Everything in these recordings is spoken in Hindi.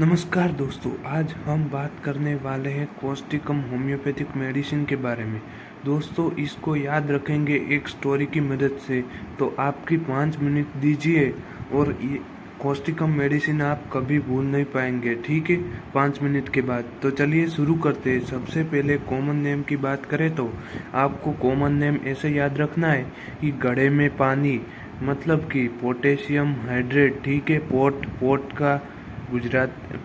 नमस्कार दोस्तों, आज हम बात करने वाले हैं कॉस्टिकम होम्योपैथिक मेडिसिन के बारे में। दोस्तों, इसको याद रखेंगे एक स्टोरी की मदद से तो आपकी 5 मिनट दीजिए और ये कॉस्टिकम मेडिसिन आप कभी भूल नहीं पाएंगे। ठीक है, 5 मिनट के बाद। तो चलिए शुरू करते हैं। सबसे पहले कॉमन नेम की बात करें तो आपको कॉमन नेम ऐसे याद रखना है कि घड़े में पानी, मतलब कि पोटेशियम हाइड्रेट। ठीक है,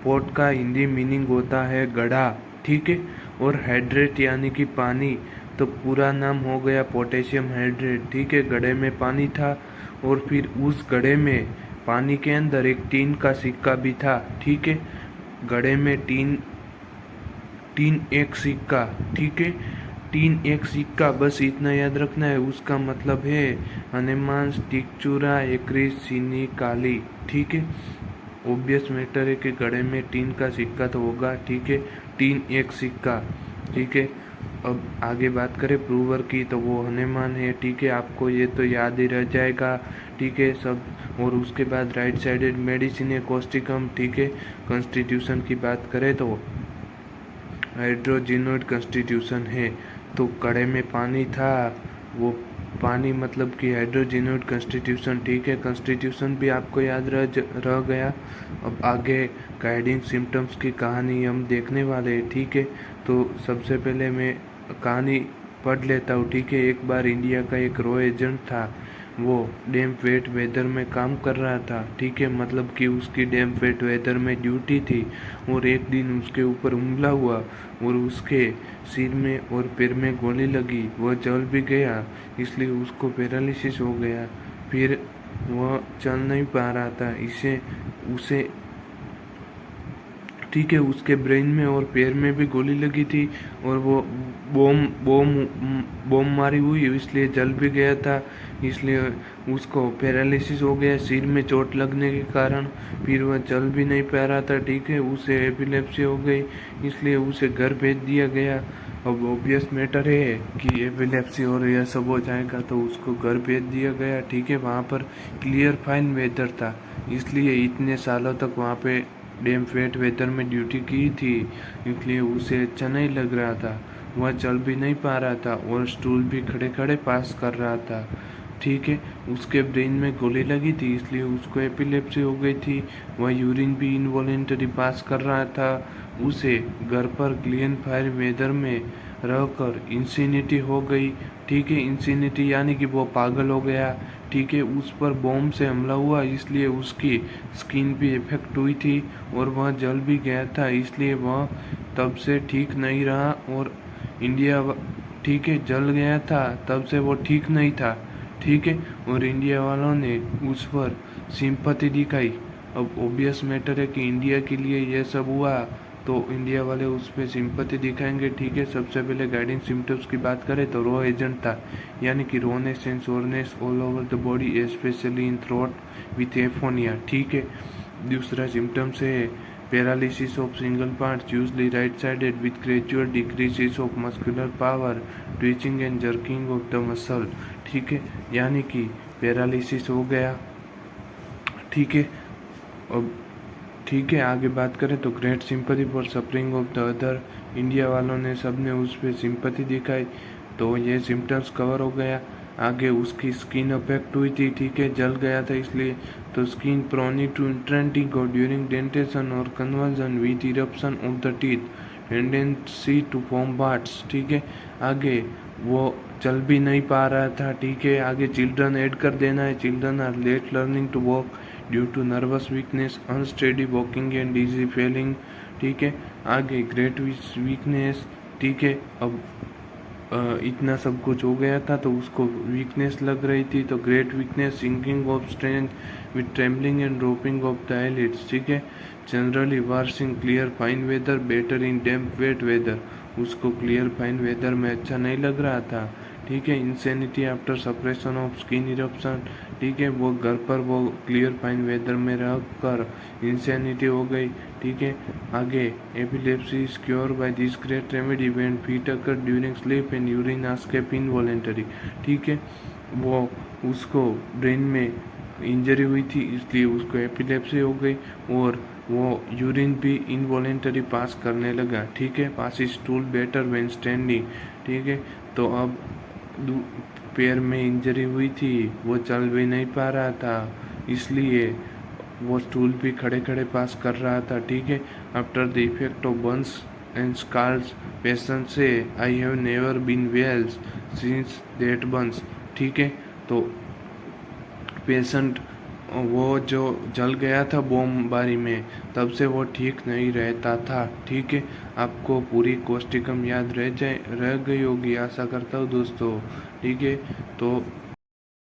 पोट का हिंदी मीनिंग होता है गड्ढा। ठीक है, और हाइड्रेट यानी कि पानी, तो पूरा नाम हो गया पोटेशियम हाइड्रेट। ठीक है, घड़े में पानी था और फिर उस घड़े में पानी के अंदर एक टीन का सिक्का भी था। ठीक है, घड़े में टीन टीन एक सिक्का। ठीक है, टीन एक सिक्का, बस इतना याद रखना है। उसका मतलब है हनुमान टिकचूरा एकरीस चीनी काली। ठीक है, ऑब्वियस मैटर है कि घड़े में टीन का सिक्का तो होगा। ठीक है, टीन एक सिक्का। ठीक है, अब आगे बात करें प्रूवर की तो वो हनुमान है। ठीक है, आपको ये तो याद ही रह जाएगा। ठीक है सब। और उसके बाद राइट साइडेड मेडिसिन है कॉस्टिकम। ठीक है, कॉन्स्टिट्यूशन की बात करें तो हाइड्रोजिनोइड कॉन्स्टिट्यूशन है। तो घड़े में पानी था, वो पानी मतलब कि हाइड्रोजिनोइड कॉन्स्टिट्यूशन। ठीक है, कॉन्स्टिट्यूशन भी आपको याद रह गया। अब आगे गाइडिंग सिम्टम्स की कहानी हम देखने वाले हैं। ठीक है, तो सबसे पहले मैं कहानी पढ़ लेता हूँ। ठीक है, एक बार इंडिया का एक रॉ एजेंट था, वो डैम्प वेट वेदर में काम कर रहा था। ठीक है, मतलब कि उसकी डैम्प वेट वेदर में ड्यूटी थी और एक दिन उसके ऊपर हमला हुआ और उसके सिर में और पैर में गोली लगी। वह जल भी गया, इसलिए उसको पैरालिसिस हो गया। फिर वह चल नहीं पा रहा था, इसे उसे ठीक है, उसके ब्रेन में और पैर में भी गोली लगी थी और वो बॉम्ब बॉम्ब बॉम्ब मारी हुई, इसलिए जल भी गया था, इसलिए उसको पैरालिसिस हो गया सिर में चोट लगने के कारण। फिर वह चल भी नहीं पा रहा था। ठीक है, उसे एपिलेप्सी हो गई, इसलिए उसे घर भेज दिया गया। अब ऑब्वियस मैटर है कि एपिलेप्सी और यह सब हो जाएगा तो उसको घर भेज दिया गया। ठीक है, वहाँ पर क्लियर फाइन वेदर था, इसलिए इतने सालों तक वहाँ पे डैम्प वेट वेदर में ड्यूटी की थी, इसलिए उसे अच्छा नहीं लग रहा था। वह चल भी नहीं पा रहा था और स्टूल भी खड़े खड़े पास कर रहा था। ठीक है, उसके ब्रेन में गोली लगी थी, इसलिए उसको एपिलेप्सी हो गई थी। वह यूरिन भी इनवॉलेंटरी पास कर रहा था। उसे घर पर क्लीन फायर वेदर में रहकर इंसिनिटी हो गई। ठीक है, इंसिनिटी यानी कि वो पागल हो गया। ठीक है, उस पर बॉम्ब से हमला हुआ, इसलिए उसकी स्किन भी इफेक्ट हुई थी और वह जल भी गया था, इसलिए वह तब से ठीक नहीं रहा। और इंडिया ठीक है, जल गया था, तब से वो ठीक नहीं था। ठीक है, और इंडिया वालों ने उस पर सिंपैथी दिखाई। अब ऑब्वियस मैटर है कि इंडिया के लिए यह सब हुआ तो इंडिया वाले उस पर सिंपैथी दिखाएंगे। ठीक है, सबसे पहले गाइडिंग सिम्टम्स की बात करें तो रॉ एजेंट था, यानी कि rawness and soreness all over the body specially in throat with aphonia. ठीक है, दूसरा सिम्टम्स है paralysis of single part usually right sided with gradual decreases of muscular power, twitching and jerking of the muscle. ठीक है, यानी कि पैरालिसिस हो गया। ठीक है, अब ठीक है आगे बात करें तो great sympathy for suffering of the other. India वालों ने सबने उस पर सिंपैथी दिखाई, तो ये सिम्टम्स कवर हो गया। आगे उसकी स्किन अफेक्ट हुई थी। ठीक है, जल गया था, इसलिए तो स्किन प्रोनी टू इंट्रेंटिंग और ड्यूरिंग डेंटेशन और convulsion with eruption of the teeth, tendency to form warts. ठीक है, आगे वो चल भी नहीं पा रहा था। ठीक है, आगे चिल्ड्रन ऐड कर देना है। Children are late learning to walk due to nervous weakness, unsteady walking and dizzy feeling. ठीक है, आगे ग्रेट वीकनेस। ठीक है, अब इतना सब कुछ हो गया था तो उसको वीकनेस लग रही थी, तो great weakness, sinking of strength with trembling and dropping of the eyelids. ठीक है, generally worse in clear fine weather better in damp wet weather, उसको क्लियर फाइन वेदर में अच्छा नहीं लग रहा था। ठीक है, insanity after suppression of skin eruption. ठीक है, वो घर पर वो क्लियर फाइन वेदर में रह कर इंसेनिटी हो गई। ठीक है, आगे epilepsy is cure by this great remedy when feet occur during sleep and urine escape involuntary. ठीक है, वो उसको ब्रेन में इंजरी हुई थी, इसलिए उसको एपिलेप्सी हो गई और वो यूरिन भी इनवॉलेंटरी पास करने लगा। ठीक है, पास स्टूल बेटर व्हेन स्टैंडिंग। ठीक है, तो अब पैर में इंजरी हुई थी, वो चल भी नहीं पा रहा था, इसलिए वो स्टूल भी खड़े खड़े पास कर रहा था। ठीक है, after the effect of burns and scars patient से I have never been well since that burns. ठीक है, तो पेशेंट वो जो जल गया था बमबारी में, तब से वो ठीक नहीं रहता था। ठीक है, आपको पूरी कोष्टिकम याद रह गई होगी, आशा करता हूँ दोस्तों। ठीक है, तो